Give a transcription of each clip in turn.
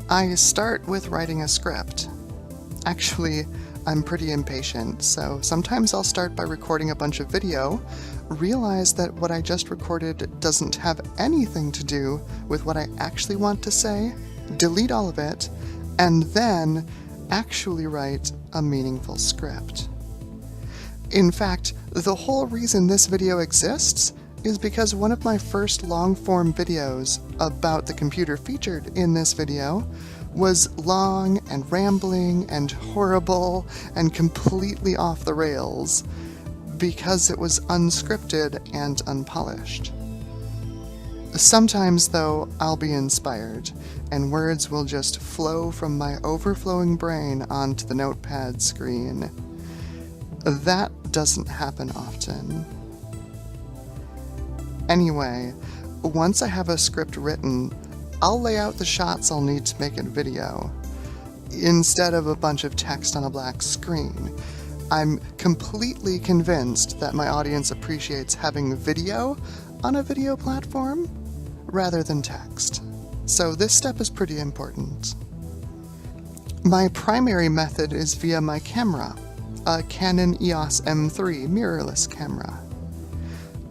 I start with writing a script. Actually, I'm pretty impatient, so sometimes I'll start by recording a bunch of video, realize that what I just recorded doesn't have anything to do with what I actually want to say, delete all of it, and then actually write a meaningful script. In fact, the whole reason this video exists is because one of my first long-form videos about the computer featured in this video was long and rambling and horrible and completely off the rails because it was unscripted and unpolished. Sometimes, though, I'll be inspired, and words will just flow from my overflowing brain onto the notepad screen. That doesn't happen often. Anyway, once I have a script written, I'll lay out the shots I'll need to make a video. Instead of a bunch of text on a black screen, I'm completely convinced that my audience appreciates having video on a video platform rather than text. So this step is pretty important. My primary method is via my camera, a Canon EOS M3 mirrorless camera.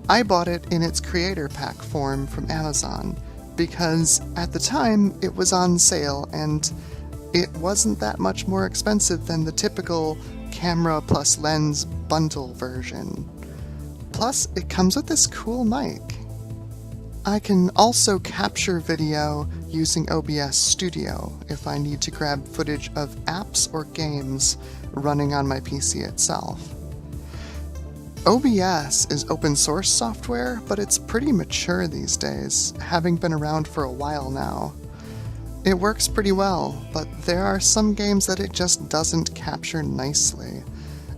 I bought it in its creator pack form from Amazon because at the time it was on sale and it wasn't that much more expensive than the typical camera plus lens bundle version. Plus, it comes with this cool mic. I can also capture video using OBS Studio if I need to grab footage of apps or games running on my PC itself. OBS is open source software, but it's pretty mature these days, having been around for a while now. It works pretty well, but there are some games that it just doesn't capture nicely.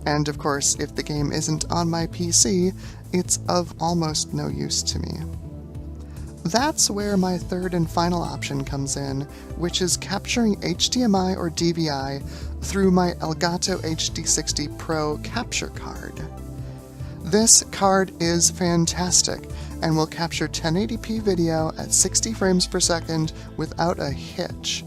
And of course, if the game isn't on my PC, it's of almost no use to me. That's where my third and final option comes in, which is capturing HDMI or DVI through my Elgato HD60 Pro capture card. This card is fantastic and will capture 1080p video at 60 frames per second without a hitch,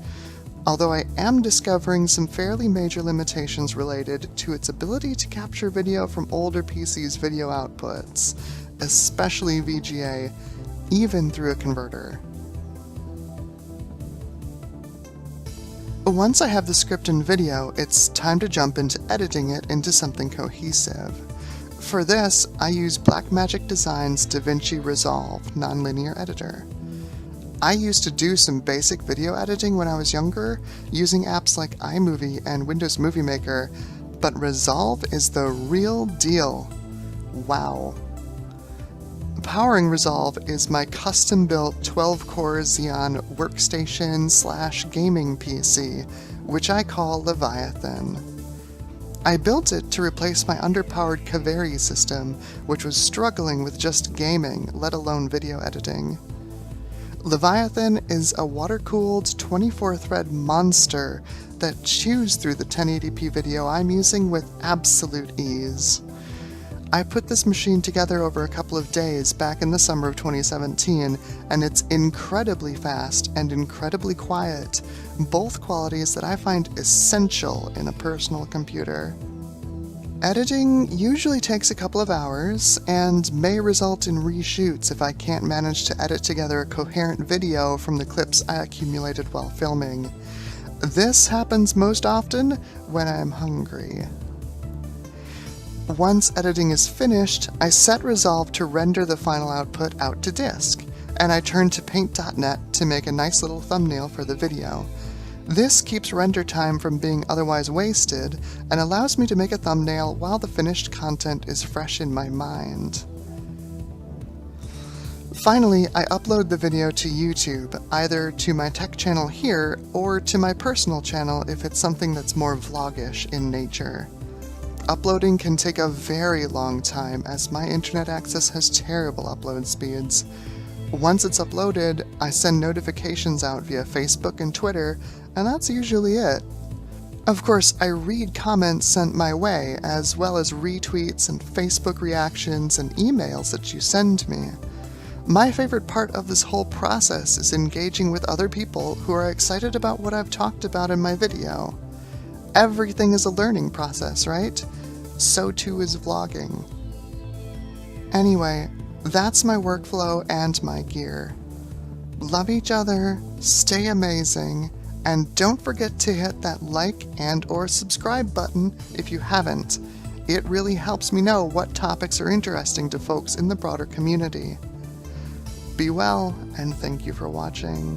although I am discovering some fairly major limitations related to its ability to capture video from older PCs' video outputs, especially VGA, even through a converter. Once I have the script and video, it's time to jump into editing it into something cohesive. For this, I use Blackmagic Design's DaVinci Resolve nonlinear editor. I used to do some basic video editing when I was younger, using apps like iMovie and Windows Movie Maker, but Resolve is the real deal. Wow. Powering Resolve is my custom-built 12-core Xeon workstation/gaming PC, which I call Leviathan. I built it to replace my underpowered Kaveri system, which was struggling with just gaming, let alone video editing. Leviathan is a water-cooled 24-thread monster that chews through the 1080p video I'm using with absolute ease. I put this machine together over a couple of days back in the summer of 2017, and it's incredibly fast and incredibly quiet, both qualities that I find essential in a personal computer. Editing usually takes a couple of hours, and may result in reshoots if I can't manage to edit together a coherent video from the clips I accumulated while filming. This happens most often when I'm hungry. Once editing is finished, I set Resolve to render the final output out to disk, and I turn to Paint.net to make a nice little thumbnail for the video. This keeps render time from being otherwise wasted, and allows me to make a thumbnail while the finished content is fresh in my mind. Finally, I upload the video to YouTube, either to my tech channel here, or to my personal channel if it's something that's more vlogish in nature. Uploading can take a very long time as my internet access has terrible upload speeds. Once it's uploaded, I send notifications out via Facebook and Twitter, and that's usually it. Of course, I read comments sent my way, as well as retweets and Facebook reactions and emails that you send me. My favorite part of this whole process is engaging with other people who are excited about what I've talked about in my video. Everything is a learning process, right? So too is vlogging. Anyway, that's my workflow and my gear. Love each other, stay amazing, and don't forget to hit that like and/or subscribe button if you haven't. It really helps me know what topics are interesting to folks in the broader community. Be well, and thank you for watching.